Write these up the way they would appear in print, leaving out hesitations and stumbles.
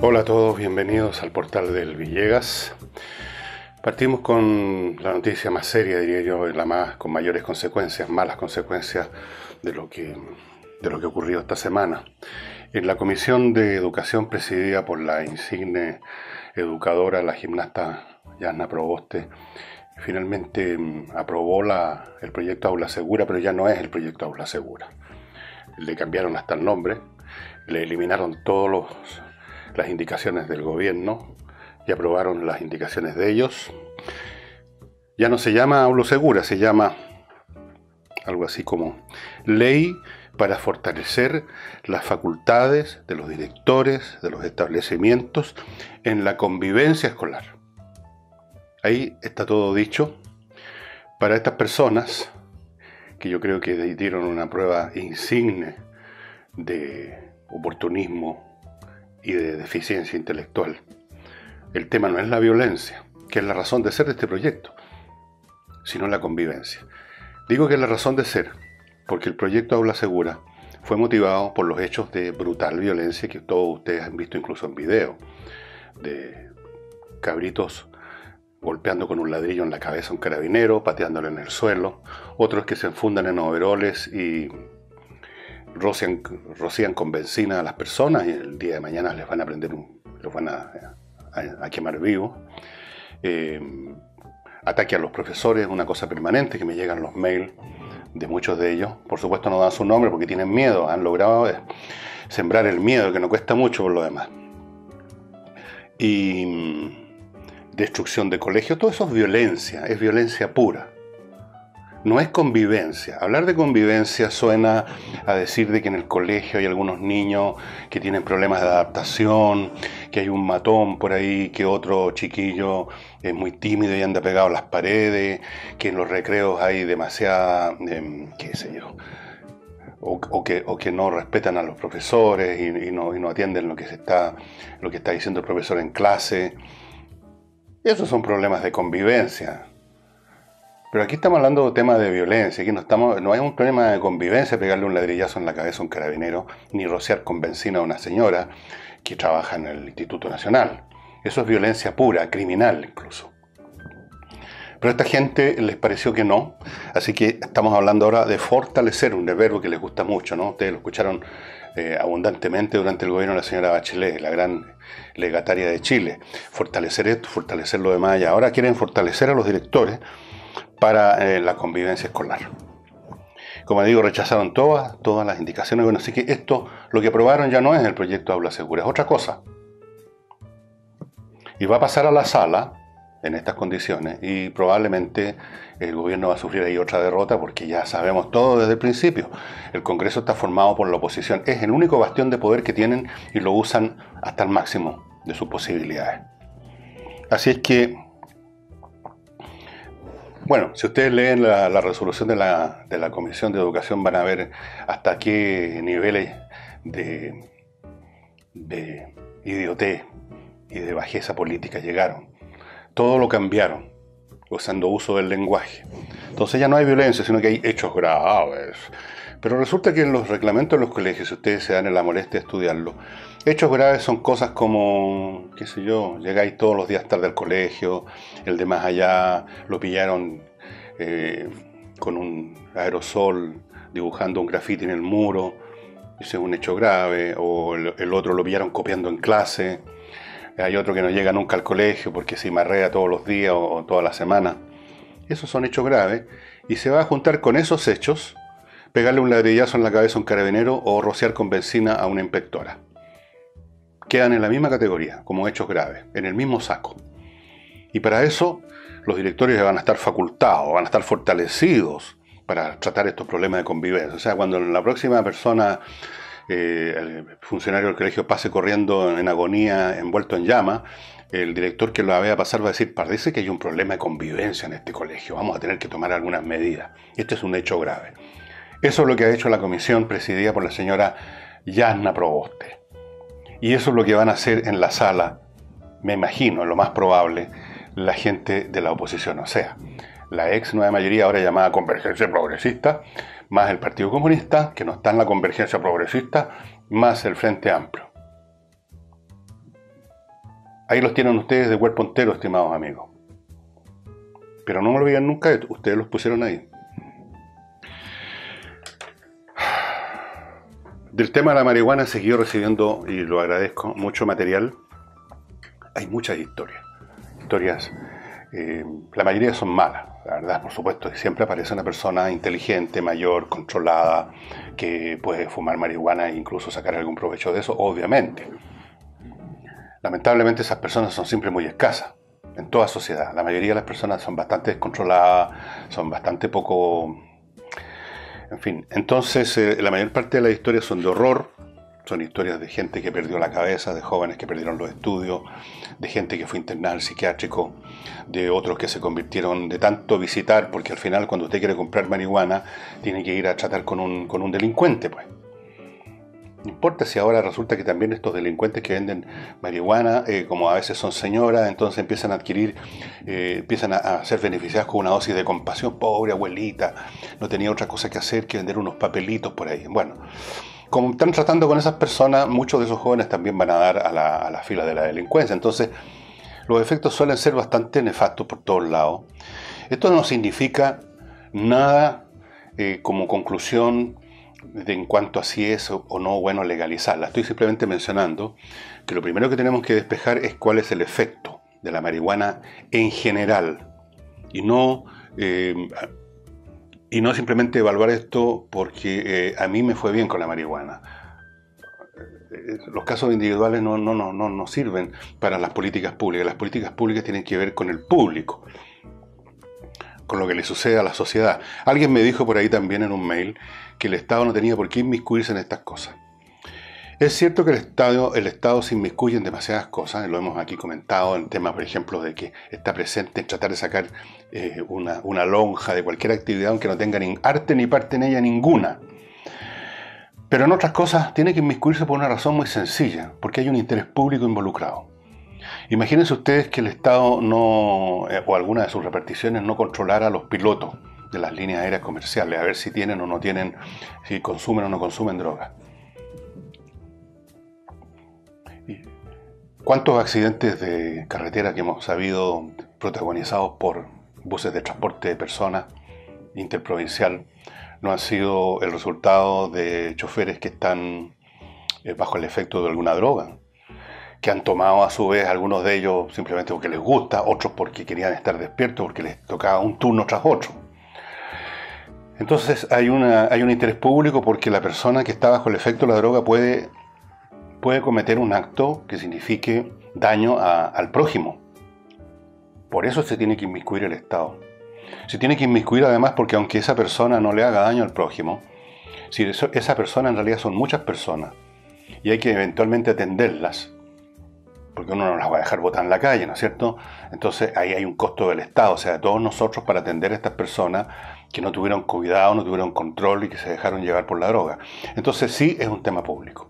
Hola a todos, bienvenidos al portal del Villegas. Partimos con la noticia más seria, diría yo, con mayores consecuencias, malas consecuencias de lo que ocurrió esta semana. En la Comisión de Educación presidida por la insigne educadora, la gimnasta Yasna Proboste, finalmente aprobó el proyecto Aula Segura, pero ya no es el proyecto Aula Segura. Le cambiaron hasta el nombre, le eliminaron todas las indicaciones del gobierno y aprobaron las indicaciones de ellos. Ya no se llama Aula Segura, se llama algo así como Ley para fortalecer las facultades de los directores de los establecimientos en la convivencia escolar. Ahí está todo dicho para estas personas que yo creo que dieron una prueba insigne de oportunismo y de deficiencia intelectual. El tema no es la violencia, que es la razón de ser de este proyecto, sino la convivencia. Digo que es la razón de ser, porque el proyecto Aula Segura fue motivado por los hechos de brutal violencia que todos ustedes han visto incluso en video, de cabritos golpeando con un ladrillo en la cabeza a un carabinero, pateándolo en el suelo, otros que se enfundan en overoles y rocían con benzina a las personas y el día de mañana les van a prender los van a quemar vivos. Ataque a los profesores, una cosa permanente, que me llegan los mails de muchos de ellos. Por supuesto no dan su nombre porque tienen miedo, han logrado sembrar el miedo, que no cuesta mucho por lo demás. Y destrucción de colegios, todo eso es violencia pura. No es convivencia. Hablar de convivencia suena a decir de que en el colegio hay algunos niños que tienen problemas de adaptación, que hay un matón por ahí, que otro chiquillo es muy tímido y anda pegado a las paredes, que en los recreos hay demasiada, qué sé yo, o que no respetan a los profesores y no atienden lo que está diciendo el profesor en clase. Esos son problemas de convivencia. Pero aquí estamos hablando de temas de violencia, aquí no hay un problema de convivencia, pegarle un ladrillazo en la cabeza a un carabinero, ni rociar con benzina a una señora que trabaja en el Instituto Nacional. Eso es violencia pura, criminal incluso. Pero a esta gente les pareció que no, así que estamos hablando ahora de fortalecer, un verbo que les gusta mucho, ¿no? Ustedes lo escucharon abundantemente durante el gobierno de la señora Bachelet, la gran legataria de Chile. Fortalecer esto, fortalecer lo demás, y ahora quieren fortalecer a los directores para la convivencia escolar. Como digo, rechazaron todas las indicaciones. Bueno, así que lo que aprobaron ya no es el proyecto Aula Segura, es otra cosa. Y va a pasar a la sala en estas condiciones y probablemente el gobierno va a sufrir ahí otra derrota porque ya sabemos todo desde el principio. El Congreso está formado por la oposición, es el único bastión de poder que tienen y lo usan hasta el máximo de sus posibilidades. Así es que bueno, si ustedes leen la resolución de la Comisión de Educación van a ver hasta qué niveles de idiotez y de bajeza política llegaron. Todo lo cambiaron, usando uso del lenguaje. Entonces ya no hay violencia, sino que hay hechos graves. Pero resulta que en los reglamentos de los colegios, si ustedes se dan en la molestia de estudiarlo, hechos graves son cosas como, qué sé yo, llegáis todos los días tarde al colegio, el de más allá lo pillaron con un aerosol dibujando un grafiti en el muro, ese es un hecho grave, o el otro lo pillaron copiando en clase, hay otro que no llega nunca al colegio porque se marrea todos los días o toda la semana. Esos son hechos graves y se va a juntar con esos hechos pegarle un ladrillazo en la cabeza a un carabinero o rociar con benzina a una inspectora. Quedan en la misma categoría, como hechos graves, en el mismo saco. Y para eso los directores van a estar facultados, van a estar fortalecidos para tratar estos problemas de convivencia. O sea, cuando la próxima persona, el funcionario del colegio, pase corriendo en agonía, envuelto en llama, el director que lo vea pasar va a decir, parece que hay un problema de convivencia en este colegio, vamos a tener que tomar algunas medidas. Este es un hecho grave. Eso es lo que ha hecho la comisión presidida por la señora Yasna Proboste. Y eso es lo que van a hacer en la sala, me imagino, lo más probable, la gente de la oposición. O sea, la ex nueva mayoría, ahora llamada Convergencia Progresista, más el Partido Comunista, que no está en la Convergencia Progresista, más el Frente Amplio. Ahí los tienen ustedes de cuerpo entero, estimados amigos. Pero no me olviden nunca, ustedes los pusieron ahí. Del tema de la marihuana he seguido recibiendo, y lo agradezco, mucho material. Hay muchas historias. La mayoría son malas, la verdad, por supuesto. Siempre aparece una persona inteligente, mayor, controlada, que puede fumar marihuana e incluso sacar algún provecho de eso, obviamente. Lamentablemente esas personas son siempre muy escasas en toda sociedad. La mayoría de las personas son bastante descontroladas, son bastante poco... En fin, entonces la mayor parte de las historias son de horror, son historias de gente que perdió la cabeza, de jóvenes que perdieron los estudios, de gente que fue internada al psiquiátrico, de otros que se convirtieron de tanto visitar, porque al final cuando usted quiere comprar marihuana tiene que ir a tratar con un delincuente, pues. No importa si ahora resulta que también estos delincuentes que venden marihuana, como a veces son señoras, entonces empiezan a adquirir, empiezan a ser beneficiadas con una dosis de compasión. Pobre abuelita, no tenía otra cosa que hacer que vender unos papelitos por ahí. Bueno, como están tratando con esas personas, muchos de esos jóvenes también van a dar a la fila de la delincuencia. Entonces, los efectos suelen ser bastante nefastos por todos lados. Esto no significa nada como conclusión en cuanto a si es o no bueno legalizarla. Estoy simplemente mencionando que lo primero que tenemos que despejar es cuál es el efecto de la marihuana en general y no simplemente evaluar esto porque a mí me fue bien con la marihuana. Los casos individuales no sirven para las políticas públicas. Las políticas públicas tienen que ver con el público, con lo que le sucede a la sociedad. Alguien me dijo por ahí también en un mail que el Estado no tenía por qué inmiscuirse en estas cosas. Es cierto que el Estado se inmiscuye en demasiadas cosas, lo hemos aquí comentado en temas, por ejemplo, de que está presente en tratar de sacar una lonja de cualquier actividad aunque no tenga ni arte ni parte en ella ninguna. Pero en otras cosas tiene que inmiscuirse por una razón muy sencilla, porque hay un interés público involucrado. Imagínense ustedes que el Estado o alguna de sus reparticiones no controlara a los pilotos de las líneas aéreas comerciales, a ver si tienen o no tienen, si consumen o no consumen drogas. ¿Cuántos accidentes de carretera que hemos sabido protagonizados por buses de transporte de personas interprovincial no han sido el resultado de choferes que están bajo el efecto de alguna droga? Que han tomado a su vez, algunos de ellos simplemente porque les gusta, otros porque querían estar despiertos, porque les tocaba un turno tras otro. Entonces hay un interés público porque la persona que está bajo el efecto de la droga puede cometer un acto que signifique daño al prójimo. Por eso se tiene que inmiscuir el Estado. Se tiene que inmiscuir además porque aunque esa persona no le haga daño al prójimo, si esa persona en realidad son muchas personas y hay que eventualmente atenderlas, porque uno no las va a dejar botar en la calle, ¿no es cierto? Entonces ahí hay un costo del Estado, o sea, de todos nosotros para atender a estas personas que no tuvieron cuidado, no tuvieron control y que se dejaron llevar por la droga. Entonces sí es un tema público.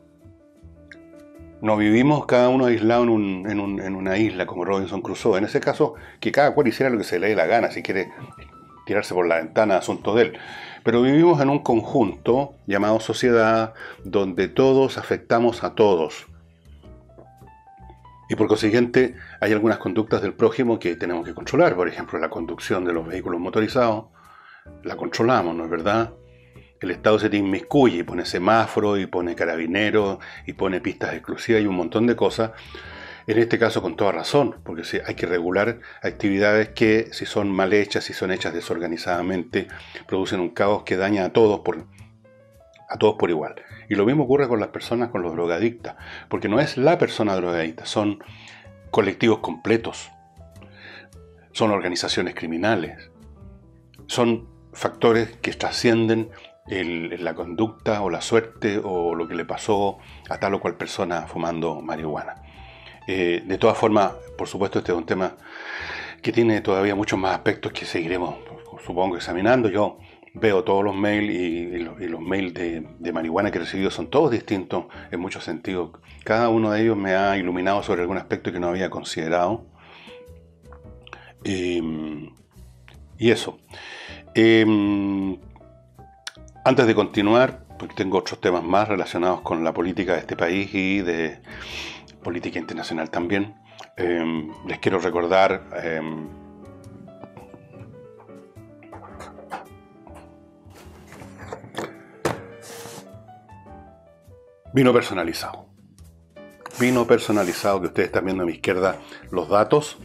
No vivimos cada uno aislado en una isla como Robinson Crusoe. En ese caso, que cada cual hiciera lo que se le dé la gana, si quiere tirarse por la ventana, asunto de él. Pero vivimos en un conjunto llamado sociedad donde todos afectamos a todos. Y por consiguiente hay algunas conductas del prójimo que tenemos que controlar. Por ejemplo, la conducción de los vehículos motorizados, la controlamos, ¿no es verdad? El Estado se te inmiscuye y pone semáforo y pone carabineros y pone pistas exclusivas y un montón de cosas. En este caso con toda razón, porque hay que regular actividades que si son mal hechas, si son hechas desorganizadamente, producen un caos que daña a todos por igual. Y lo mismo ocurre con las personas, con los drogadictas, porque no es la persona drogadicta, son colectivos completos, son organizaciones criminales, son factores que trascienden la conducta o la suerte o lo que le pasó a tal o cual persona fumando marihuana. De todas formas, por supuesto, este es un tema que tiene todavía muchos más aspectos que seguiremos, supongo, examinando. Yo veo todos los mails y los mails de marihuana que he recibido son todos distintos en muchos sentidos. Cada uno de ellos me ha iluminado sobre algún aspecto que no había considerado. Y eso. Antes de continuar, porque tengo otros temas más relacionados con la política de este país y de política internacional también, Les quiero recordar vino personalizado. Vino personalizado, que ustedes están viendo a mi izquierda los datos.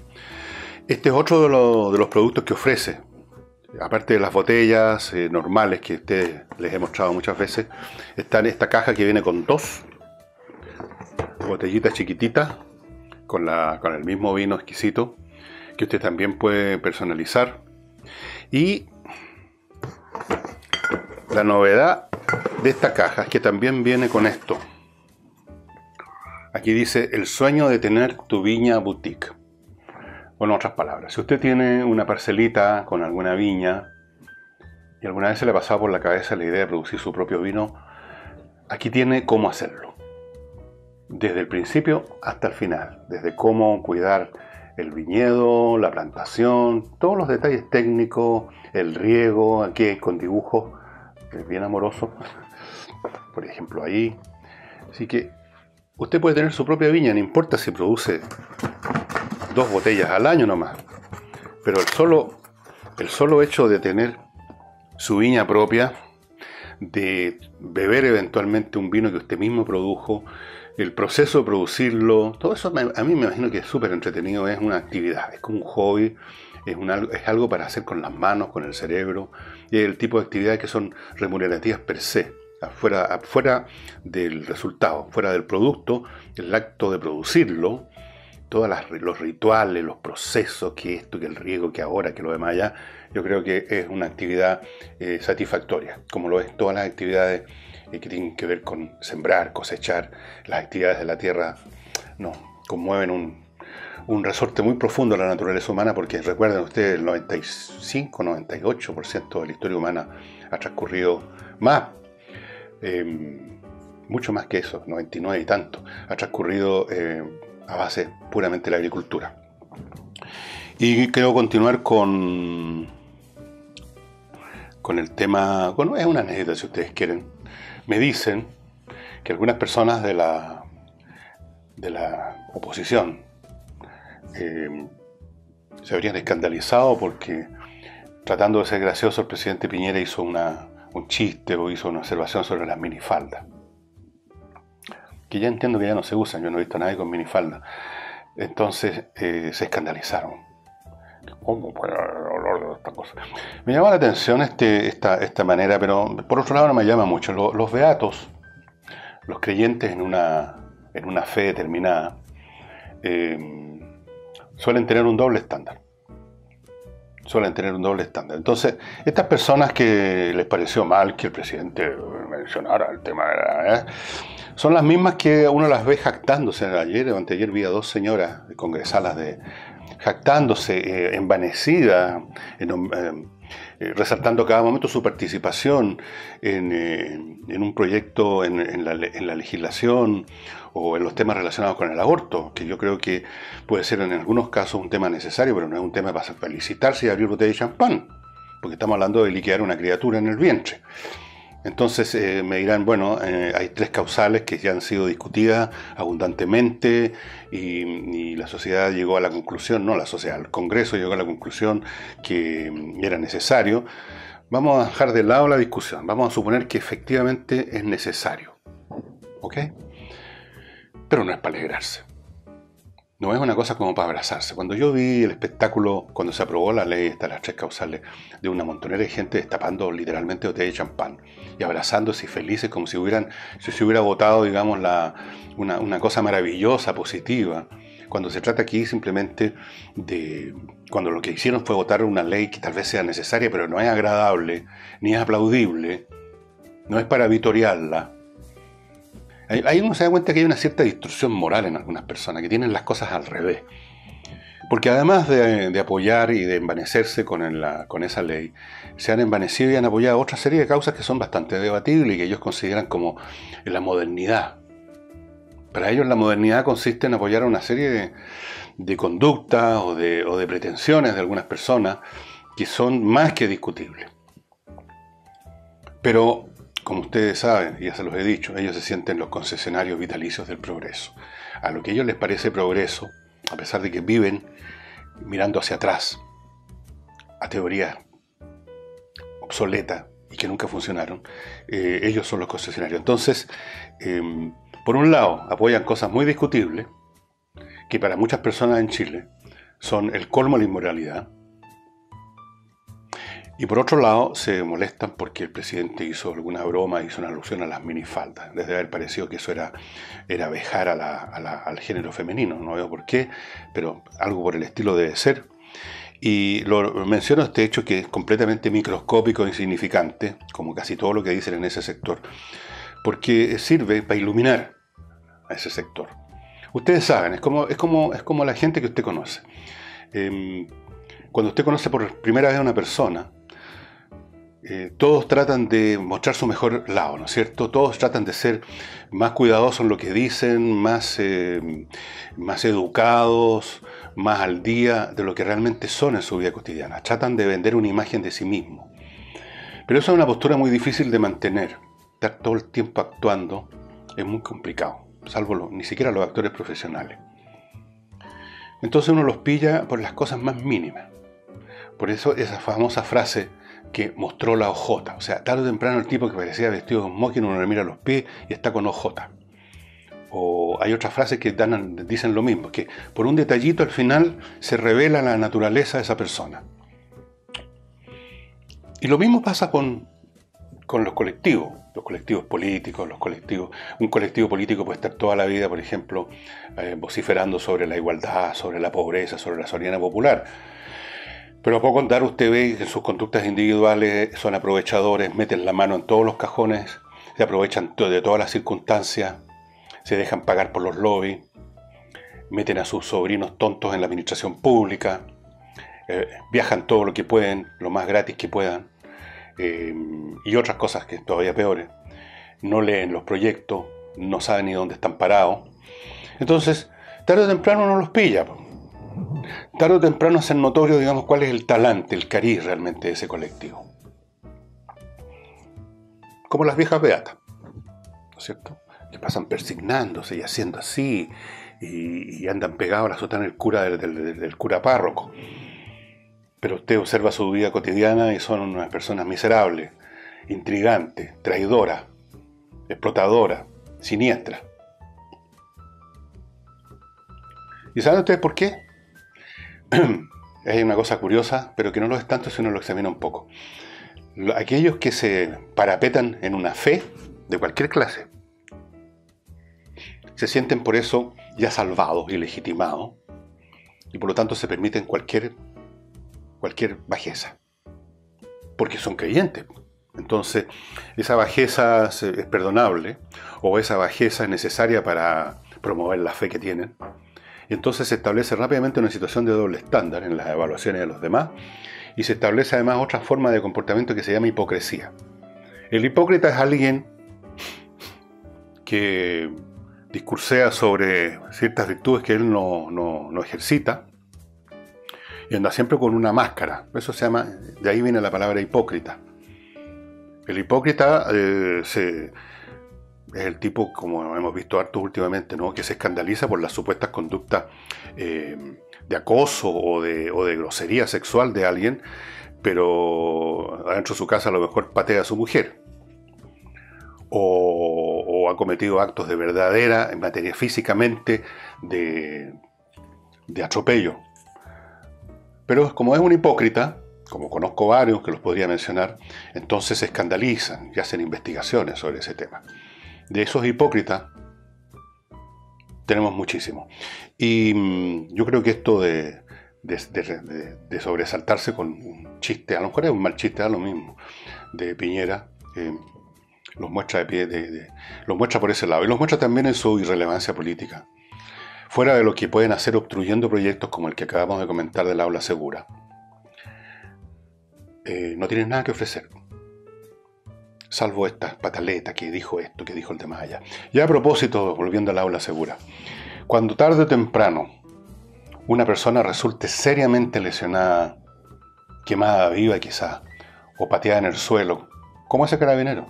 Este es otro de los productos que ofrece. Aparte de las botellas normales que ustedes les he mostrado muchas veces, está en esta caja que viene con dos botellitas chiquititas con el mismo vino exquisito que usted también puede personalizar. Y la novedad de esta caja es que también viene con esto. Aquí dice: el sueño de tener tu viña boutique. O en otras palabras, si usted tiene una parcelita con alguna viña y alguna vez se le ha pasado por la cabeza la idea de producir su propio vino, aquí tiene cómo hacerlo. Desde el principio hasta el final. Desde cómo cuidar el viñedo, la plantación, todos los detalles técnicos, el riego, aquí con dibujos bien amorosos, por ejemplo ahí. Así que usted puede tener su propia viña, no importa si produce 2 botellas al año nomás, pero el solo hecho de tener su viña propia, de beber eventualmente un vino que usted mismo produjo, el proceso de producirlo, todo eso a mí me imagino que es súper entretenido, es una actividad, es como un hobby, es algo para hacer con las manos, con el cerebro, y es el tipo de actividades que son remunerativas per se, afuera del resultado, fuera del producto, el acto de producirlo, todos los rituales, los procesos, que esto, que el riego, que ahora, que lo demás allá, yo creo que es una actividad satisfactoria, como lo es todas las actividades que tienen que ver con sembrar, cosechar. Las actividades de la tierra nos conmueven un resorte muy profundo a la naturaleza humana, porque recuerden ustedes, el 95-98% de la historia humana ha transcurrido más, mucho más que eso, 99 y tanto, ha transcurrido a base puramente de la agricultura. Y quiero continuar con el tema, bueno, es una anécdota si ustedes quieren. Me dicen que algunas personas de la oposición se habrían escandalizado porque, tratando de ser gracioso, el presidente Piñera hizo un chiste o hizo una observación sobre las minifaldas, que ya entiendo que ya no se usan, yo no he visto a nadie con minifalda. Entonces se escandalizaron. ¿Cómo puede haber olor de esta cosa? Me llama la atención esta manera, pero por otro lado no me llama mucho. Los beatos, los creyentes en una fe determinada, suelen tener un doble estándar. Entonces, estas personas que les pareció mal que el presidente mencionara el tema de la... son las mismas que uno las ve jactándose. Ayer o anteayer vi a 2 señoras congresalas jactándose, envanecidas, resaltando a cada momento su participación en un proyecto, en la legislación o en los temas relacionados con el aborto, que yo creo que puede ser en algunos casos un tema necesario, pero no es un tema para felicitarse y abrir botella de champán, porque estamos hablando de liquidar una criatura en el vientre. Entonces me dirán, bueno, hay 3 causales que ya han sido discutidas abundantemente y la sociedad llegó a la conclusión, no la sociedad, el Congreso llegó a la conclusión que era necesario. Vamos a dejar de lado la discusión, vamos a suponer que efectivamente es necesario, ¿ok? Pero no es para alegrarse. No es una cosa como para abrazarse. Cuando yo vi el espectáculo, cuando se aprobó la ley, las 3 causales, de una montonera de gente destapando literalmente botella de champán y abrazándose y felices como si se hubiera votado, digamos, una cosa maravillosa, positiva. Cuando se trata aquí simplemente cuando lo que hicieron fue votar una ley que tal vez sea necesaria, pero no es agradable, ni es aplaudible, no es para vitorearla. Ahí uno se da cuenta que hay una cierta distorsión moral en algunas personas, que tienen las cosas al revés. Porque además de apoyar y de envanecerse con esa ley, se han envanecido y han apoyado otra serie de causas que son bastante debatibles y que ellos consideran como la modernidad. Para ellos la modernidad consiste en apoyar una serie de conductas o de pretensiones de algunas personas que son más que discutibles. Pero, como ustedes saben, y ya se los he dicho, ellos se sienten los concesionarios vitalicios del progreso. A lo que a ellos les parece progreso, a pesar de que viven mirando hacia atrás, a teorías obsoletas y que nunca funcionaron, ellos son los concesionarios. Entonces, por un lado, apoyan cosas muy discutibles, que para muchas personas en Chile son el colmo de la inmoralidad, y por otro lado se molestan porque el presidente hizo alguna broma, hizo una alusión a las minifaldas. Les debe haber parecido que eso era vejar al género femenino, no veo por qué, pero algo por el estilo debe ser. Y lo menciono este hecho que es completamente microscópico e insignificante, como casi todo lo que dicen en ese sector, porque sirve para iluminar a ese sector. Ustedes saben, es como la gente que usted conoce. Cuando usted conoce por primera vez a una persona, todos tratan de mostrar su mejor lado, ¿no es cierto? Todos tratan de ser más cuidadosos en lo que dicen, más educados, más al día de lo que realmente son en su vida cotidiana. Tratan de vender una imagen de sí mismo. Pero eso es una postura muy difícil de mantener. Estar todo el tiempo actuando es muy complicado, salvo ni siquiera los actores profesionales. Entonces uno los pilla por las cosas más mínimas. Por eso esa famosa frase que mostró la ojota. O sea, tarde o temprano el tipo que parecía vestido de smoking, uno le mira los pies y está con ojota. O hay otras frases que dicen lo mismo, que por un detallito al final se revela la naturaleza de esa persona. Y lo mismo pasa con los colectivos políticos, un colectivo político puede estar toda la vida, por ejemplo, vociferando sobre la igualdad, sobre la pobreza, sobre la soberanía popular. Pero a poco andar usted ve que en sus conductas individuales son aprovechadores, meten la mano en todos los cajones, se aprovechan de todas las circunstancias, se dejan pagar por los lobbies, meten a sus sobrinos tontos en la administración pública, viajan todo lo que pueden, lo más gratis que puedan, y otras cosas que todavía peores. No leen los proyectos, no saben ni dónde están parados. Entonces, tarde o temprano uno los pilla. Tarde o temprano hacen notorio, digamos, cuál es el talante, el cariz realmente de ese colectivo. Como las viejas beatas, ¿no es cierto? Que pasan persignándose y haciendo así, y andan pegados a la sotana del cura del cura párroco. Pero usted observa su vida cotidiana y son unas personas miserables, intrigantes, traidoras, explotadoras, siniestras. ¿Y saben ustedes por qué? Hay una cosa curiosa, pero que no lo es tanto si uno lo examina un poco. Aquellos que se parapetan en una fe de cualquier clase, se sienten por eso ya salvados y legitimados, y por lo tanto se permiten cualquier bajeza, porque son creyentes. Entonces, esa bajeza es perdonable, o esa bajeza es necesaria para promover la fe que tienen. Y entonces se establece rápidamente una situación de doble estándar en las evaluaciones de los demás, y se establece además otra forma de comportamiento que se llama hipocresía. El hipócrita es alguien que discursea sobre ciertas virtudes que él no ejercita, y anda siempre con una máscara. Eso se llama, de ahí viene la palabra hipócrita. El hipócrita es el tipo, como hemos visto hartos últimamente, ¿no?, que se escandaliza por las supuestas conductas de acoso o de grosería sexual de alguien, pero adentro de su casa a lo mejor patea a su mujer. O ha cometido actos de verdadera, en materia físicamente, de atropello. Pero como es un hipócrita, como conozco varios que los podría mencionar, entonces se escandalizan y hacen investigaciones sobre ese tema. De esos hipócritas tenemos muchísimos. Y yo creo que esto de sobresaltarse con un chiste, a lo mejor es un mal chiste, da lo mismo, de Piñera, los muestra los muestra por ese lado, y los muestra también en su irrelevancia política. Fuera de lo que pueden hacer obstruyendo proyectos como el que acabamos de comentar del aula segura, no tienen nada que ofrecer, salvo estas pataletas que dijo esto, que dijo el de más allá. Y a propósito, volviendo al aula segura, cuando tarde o temprano una persona resulte seriamente lesionada, quemada viva quizá, o pateada en el suelo, como ese carabinero,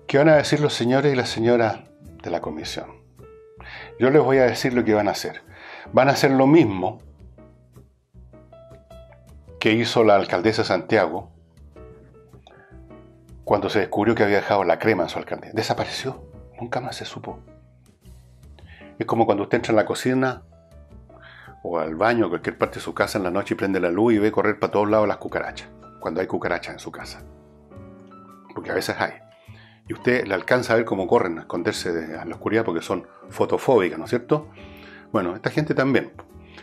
¿qué van a decir los señores y las señoras de la comisión? Yo les voy a decir lo que van a hacer. van a hacer lo mismo que hizo la alcaldesa de Santiago cuando se descubrió que había dejado la crema en su alcaldía. Desapareció, nunca más se supo. Es como cuando usted entra en la cocina o al baño o cualquier parte de su casa en la noche y prende la luz y ve correr para todos lados las cucarachas, cuando hay cucarachas en su casa. Porque a veces hay. Y usted le alcanza a ver cómo corren a esconderse en la oscuridad porque son fotofóbicas, ¿no es cierto? Bueno, esta gente también.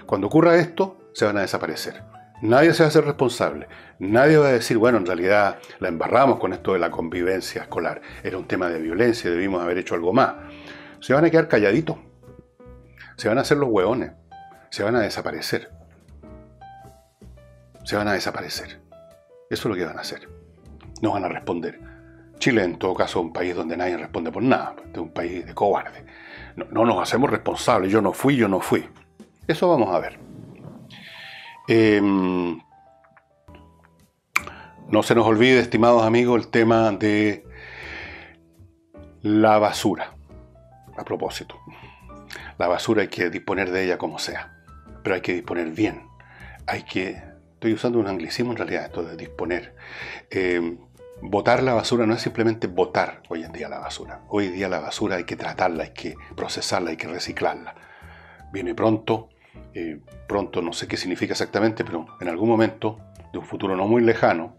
Cuando ocurra esto, se van a desaparecer. Nadie se va a hacer responsable. Nadie va a decir, bueno, en realidad la embarramos con esto de la convivencia escolar. Era un tema de violencia, debimos haber hecho algo más. Se van a quedar calladitos. Se van a hacer los hueones. Se van a desaparecer. Se van a desaparecer. Eso es lo que van a hacer. No van a responder. Chile, en todo caso, es un país donde nadie responde por nada. Es un país de cobarde. No nos hacemos responsables. Yo no fui. Eso vamos a ver. No se nos olvide, estimados amigos, el tema de la basura. A propósito, la basura hay que disponer de ella como sea, pero hay que disponer bien. Estoy usando un anglicismo en realidad, esto de disponer. Botar la basura no es simplemente botar hoy en día la basura. Hoy día la basura hay que tratarla, hay que procesarla, hay que reciclarla. Viene pronto no sé qué significa exactamente, pero en algún momento de un futuro no muy lejano,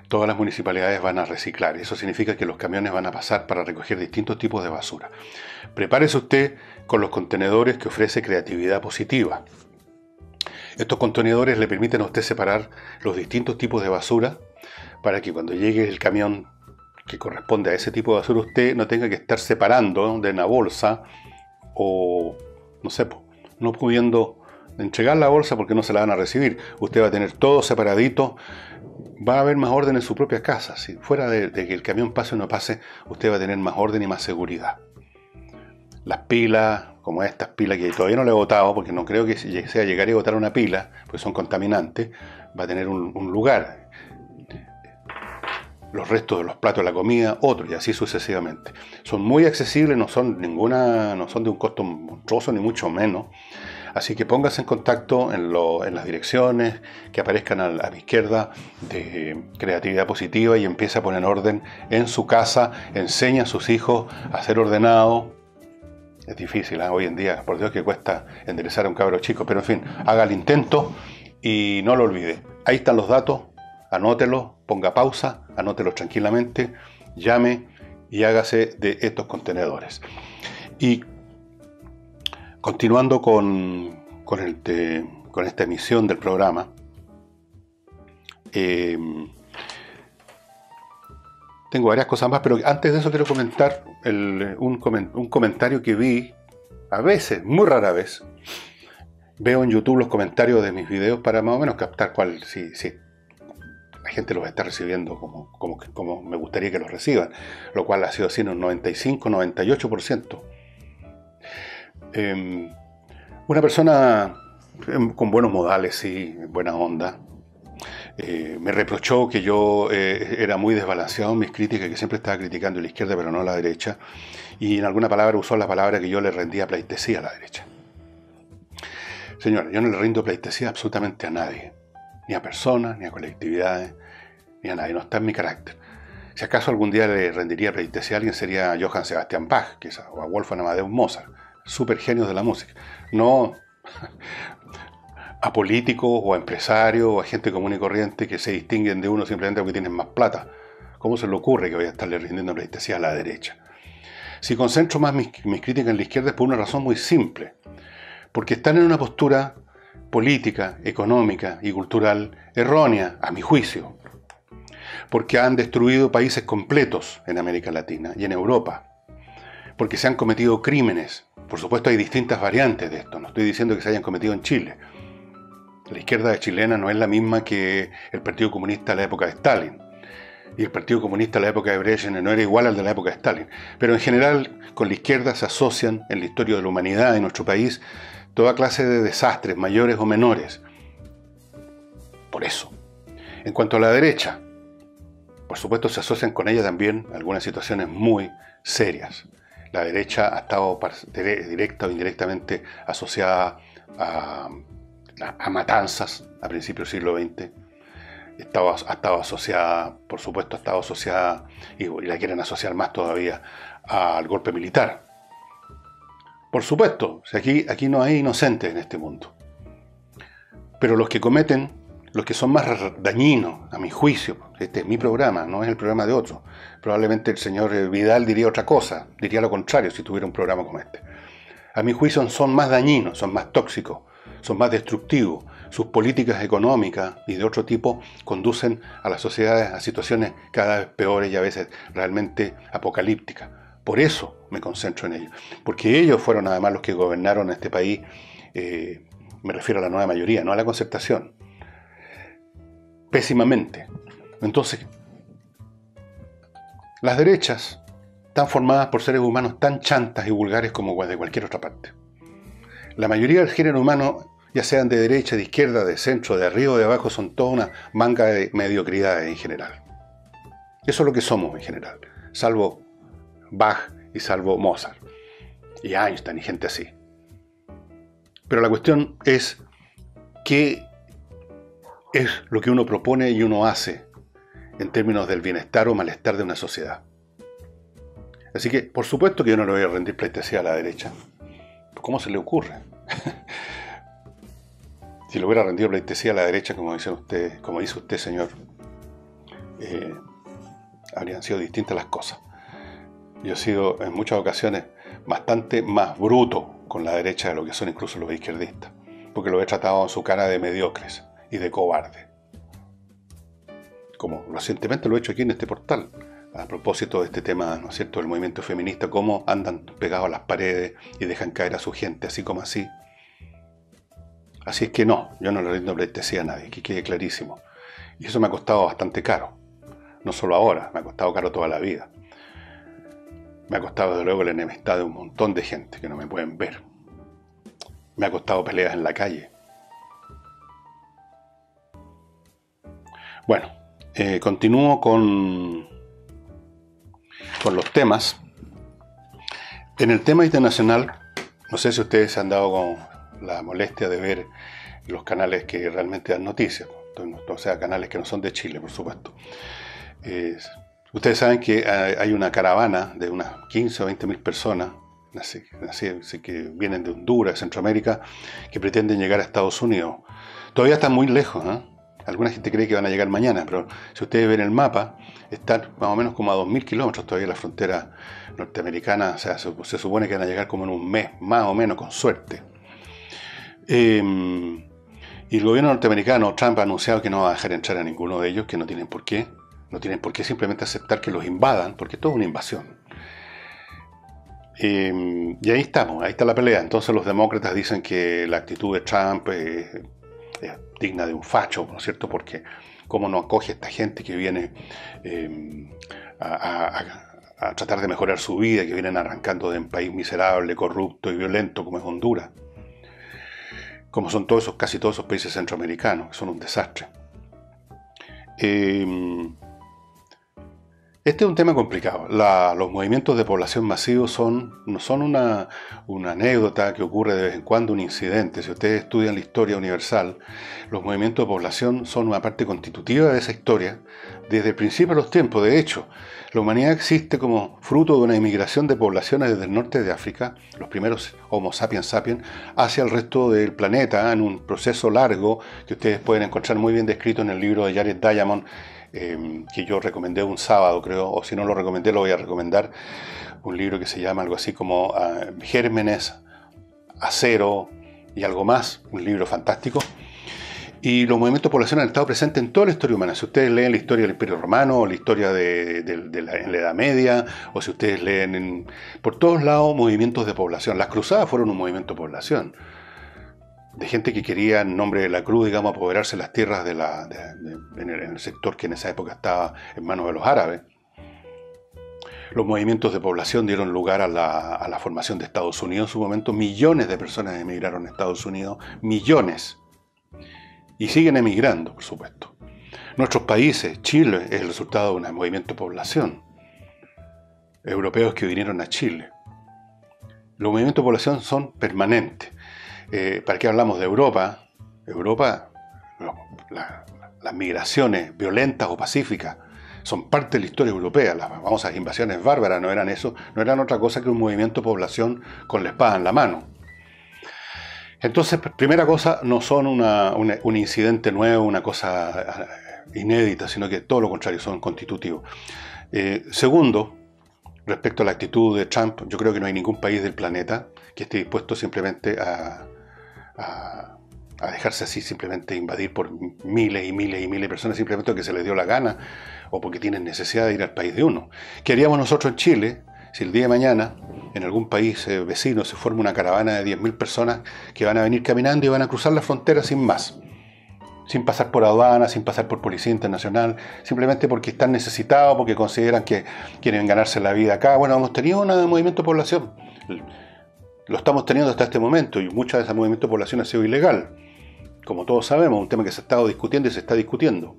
todas las municipalidades van a reciclar. Eso significa que los camiones van a pasar para recoger distintos tipos de basura. Prepárese usted con los contenedores que ofrece Creatividad Positiva. Estos contenedores le permiten a usted separar los distintos tipos de basura para que cuando llegue el camión que corresponde a ese tipo de basura usted no tenga que estar separando de una bolsa o, no sé, no pudiendo entregar la bolsa porque no se la van a recibir. Usted va a tener todo separadito. Va a haber más orden en su propia casa. Si fuera de que el camión pase o no pase, usted va a tener más orden y más seguridad. Las pilas, como estas pilas que todavía no le he botado, porque no creo que sea llegar y botar una pila, pues son contaminantes, va a tener un lugar. Los restos de los platos de la comida, otro, y así sucesivamente. Son muy accesibles, no son de un costo monstruoso, ni mucho menos. Así que póngase en contacto en las direcciones que aparezcan a mi izquierda de Creatividad Positiva y empiece a poner orden en su casa, enseña a sus hijos a ser ordenados. Es difícil, hoy en día, por Dios que cuesta enderezar a un cabro chico, pero en fin, haga el intento y no lo olvide. Ahí están los datos, anótelos, ponga pausa, anótelos tranquilamente, llame y hágase de estos contenedores. Y continuando con esta emisión del programa, tengo varias cosas más, pero antes de eso quiero comentar un comentario que vi, a veces, muy rara vez, veo en YouTube los comentarios de mis videos para más o menos captar si la gente los está recibiendo como me gustaría que los reciban, lo cual ha sido así en un 95-98%. Una persona con buenos modales y buena onda me reprochó que yo era muy desbalanceado en mis críticas, que siempre estaba criticando a la izquierda pero no a la derecha, y en alguna palabra usó la palabra que yo le rendía pleitesía a la derecha. Señora, yo no le rindo pleitesía absolutamente a nadie, ni a personas, ni a colectividades, ni a nadie, no está en mi carácter. Si acaso algún día le rendiría pleitesía a alguien sería a Johann Sebastian Bach, o a Wolfgang Amadeus Mozart, super genios de la música, no a políticos o a empresarios o a gente común y corriente que se distinguen de uno simplemente porque tienen más plata. ¿Cómo se le ocurre que voy a estarle rindiendo pleitesía a la derecha? Si concentro más mis críticas en la izquierda es por una razón muy simple, porque están en una postura política, económica y cultural errónea, a mi juicio, porque han destruido países completos en América Latina y en Europa, porque se han cometido crímenes. Por supuesto hay distintas variantes de esto, no estoy diciendo que se hayan cometido en Chile. La izquierda chilena no es la misma que el Partido Comunista de la época de Stalin. Y el Partido Comunista de la época de Brezhnev no era igual al de la época de Stalin. Pero en general, con la izquierda se asocian en la historia de la humanidad en nuestro país toda clase de desastres, mayores o menores. Por eso. En cuanto a la derecha, por supuesto se asocian con ella también algunas situaciones muy serias. La derecha ha estado directa o indirectamente asociada a, a matanzas a principios del siglo XX. Ha estado asociada, por supuesto, ha estado asociada, y la quieren asociar más todavía, al golpe militar. Por supuesto, aquí no hay inocentes en este mundo. Pero los que cometen, los que son más dañinos, a mi juicio, este es mi programa, no es el programa de otro. Probablemente el señor Vidal diría otra cosa, diría lo contrario si tuviera un programa como este. A mi juicio son más dañinos, son más tóxicos, son más destructivos. Sus políticas económicas y de otro tipo conducen a las sociedades a situaciones cada vez peores y a veces realmente apocalípticas. Por eso me concentro en ellos. Porque ellos fueron además los que gobernaron este país, me refiero a la nueva mayoría, no a la concertación, pésimamente. Entonces, las derechas están formadas por seres humanos tan chantas y vulgares como de cualquier otra parte. La mayoría del género humano, ya sean de derecha, de izquierda, de centro, de arriba o de abajo, son toda una manga de mediocridades en general. Eso es lo que somos en general, salvo Bach y salvo Mozart, y Einstein y gente así. Pero la cuestión es qué es lo que uno propone y uno hace en términos del bienestar o malestar de una sociedad. Así que, por supuesto que yo no le voy a rendir pleitesía a la derecha. ¿Cómo se le ocurre? Si le hubiera rendido pleitesía a la derecha, como dice usted, señor, habrían sido distintas las cosas. Yo he sido en muchas ocasiones bastante más bruto con la derecha de lo que son incluso los izquierdistas, porque lo he tratado en su cara de mediocres y de cobardes. Como recientemente lo he hecho aquí en este portal, a propósito de este tema, ¿no es cierto?, del movimiento feminista, cómo andan pegados a las paredes y dejan caer a su gente así como así. Así es que no, yo no le rindo pleitesía a nadie, que quede clarísimo. Y eso me ha costado bastante caro. No solo ahora, me ha costado caro toda la vida. Me ha costado desde luego la enemistad de un montón de gente que no me pueden ver. Me ha costado peleas en la calle. Bueno, continúo con los temas. En el tema internacional, no sé si ustedes se han dado con la molestia de ver los canales que realmente dan noticias, o sea, canales que no son de Chile, por supuesto. Ustedes saben que hay una caravana de unas 15 o 20 mil personas, así que vienen de Honduras, Centroamérica, que pretenden llegar a Estados Unidos. Todavía están muy lejos, ¿eh? Alguna gente cree que van a llegar mañana, pero si ustedes ven el mapa, están más o menos como a 2.000 kilómetros todavía la frontera norteamericana. O sea, se supone que van a llegar como en un mes, más o menos, con suerte. Y el gobierno norteamericano, Trump, ha anunciado que no va a dejar entrar a ninguno de ellos, que no tienen por qué. No tienen por qué simplemente aceptar que los invadan, porque todo es una invasión. Y ahí estamos, ahí está la pelea. Entonces los demócratas dicen que la actitud de Trump es digna de un facho, ¿no es cierto? Porque cómo no acoge a esta gente que viene a tratar de mejorar su vida, que vienen arrancando de un país miserable, corrupto y violento como es Honduras, como son casi todos esos países centroamericanos, que son un desastre. Este es un tema complicado. Los movimientos de población masivos no son una anécdota que ocurre de vez en cuando, un incidente. Si ustedes estudian la historia universal, los movimientos de población son una parte constitutiva de esa historia desde el principio de los tiempos. De hecho, la humanidad existe como fruto de una inmigración de poblaciones desde el norte de África, los primeros Homo sapiens sapiens, hacia el resto del planeta, en un proceso largo que ustedes pueden encontrar muy bien descrito en el libro de Jared Diamond, que yo recomendé un sábado, creo, o si no lo recomendé, lo voy a recomendar, un libro que se llama algo así como Gérmenes, Acero y algo más, un libro fantástico. Y los movimientos de población han estado presentes en toda la historia humana. Si ustedes leen la historia del Imperio Romano, o la historia en la Edad Media, o si ustedes leen por todos lados movimientos de población. Las cruzadas fueron un movimiento de población, de gente que quería, en nombre de la cruz, digamos, apoderarse de las tierras en el sector que en esa época estaba en manos de los árabes. Los movimientos de población dieron lugar a la formación de Estados Unidos en su momento. Millones de personas emigraron a Estados Unidos, millones. Y siguen emigrando, por supuesto. Nuestros países, Chile, es el resultado de un movimiento de población. Europeos que vinieron a Chile. Los movimientos de población son permanentes. ¿Para qué hablamos de Europa? Europa, las migraciones violentas o pacíficas son parte de la historia europea. Las famosas invasiones bárbaras no eran eso, no eran otra cosa que un movimiento de población con la espada en la mano. Entonces, primera cosa, no son un incidente nuevo, una cosa inédita, sino que todo lo contrario, son constitutivos. Segundo, respecto a la actitud de Trump, yo creo que no hay ningún país del planeta que esté dispuesto simplemente a dejarse así, simplemente invadir por miles y miles y miles de personas, simplemente porque se les dio la gana o porque tienen necesidad de ir al país de uno. ¿Qué haríamos nosotros en Chile si el día de mañana en algún país vecino se forma una caravana de 10.000 personas que van a venir caminando y van a cruzar la frontera sin más? Sin pasar por aduana, sin pasar por policía internacional, simplemente porque están necesitados, porque consideran que quieren ganarse la vida acá. Bueno, hemos tenido un movimiento de población, lo estamos teniendo hasta este momento, y mucha de ese movimiento de población ha sido ilegal. Como todos sabemos, un tema que se ha estado discutiendo y se está discutiendo.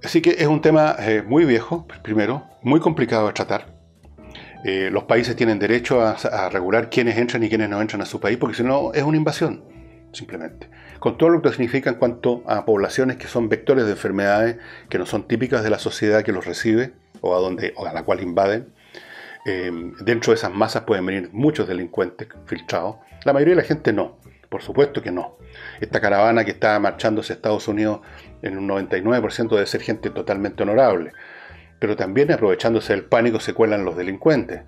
Así que es un tema muy viejo, primero, muy complicado de tratar. Los países tienen derecho a regular quiénes entran y quiénes no entran a su país, porque si no es una invasión, simplemente. Con todo lo que significa en cuanto a poblaciones que son vectores de enfermedades que no son típicas de la sociedad que los recibe o a la cual invaden. Dentro de esas masas pueden venir muchos delincuentes filtrados. La mayoría de la gente no. Por supuesto que no. Esta caravana que está marchando hacia Estados Unidos en un 99% debe ser gente totalmente honorable. Pero también aprovechándose del pánico se cuelan los delincuentes,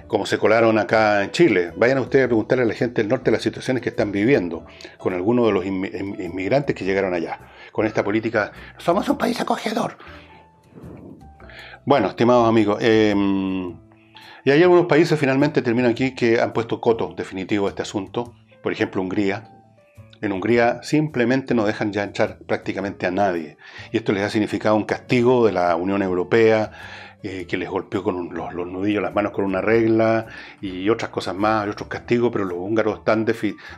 como se colaron acá en Chile. Vayan ustedes a preguntarle a la gente del norte las situaciones que están viviendo con algunos de los inmigrantes que llegaron allá, con esta política, somos un país acogedor. Bueno, estimados amigos, y hay algunos países, finalmente termino aquí, que han puesto coto definitivo a este asunto. Por ejemplo, Hungría. En Hungría simplemente no dejan ya entrar prácticamente a nadie. Y esto les ha significado un castigo de la Unión Europea, que les golpeó con los nudillos, las manos con una regla y otras cosas más, y otros castigos, pero los húngaros están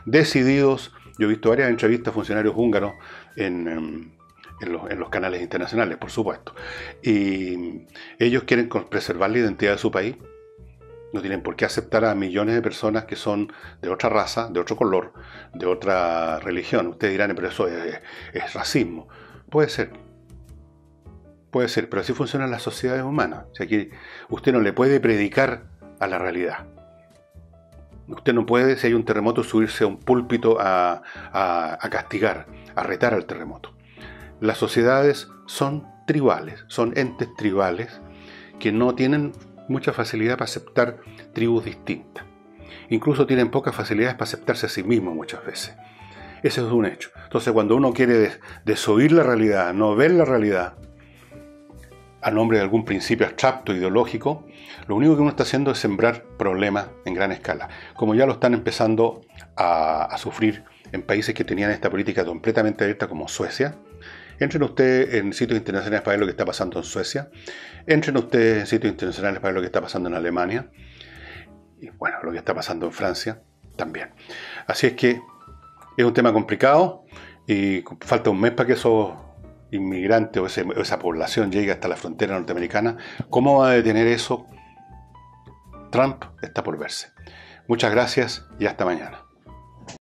decididos. Yo he visto varias entrevistas a funcionarios húngaros en los canales internacionales, por supuesto. Y ellos quieren preservar la identidad de su país. No tienen por qué aceptar a millones de personas que son de otra raza, de otro color, de otra religión. Ustedes dirán, pero eso es racismo. Puede ser, pero así funcionan las sociedades humanas. O sea, que usted no le puede predicar a la realidad. Usted no puede, si hay un terremoto, subirse a un púlpito a castigar, a retar al terremoto. Las sociedades son tribales, son entes tribales que no tienen mucha facilidad para aceptar tribus distintas. Incluso tienen pocas facilidades para aceptarse a sí mismos muchas veces. Ese es un hecho. Entonces, cuando uno quiere desoír la realidad, no ver la realidad, a nombre de algún principio abstracto, ideológico, lo único que uno está haciendo es sembrar problemas en gran escala, como ya lo están empezando a sufrir en países que tenían esta política completamente abierta, como Suecia. Entren ustedes en sitios internacionales para ver lo que está pasando en Suecia. Entren ustedes en sitios internacionales para ver lo que está pasando en Alemania. Y bueno, lo que está pasando en Francia también. Así es que es un tema complicado y falta un mes para que esos inmigrantes o esa población llegue hasta la frontera norteamericana. ¿Cómo va a detener eso? Trump está por verse. Muchas gracias y hasta mañana.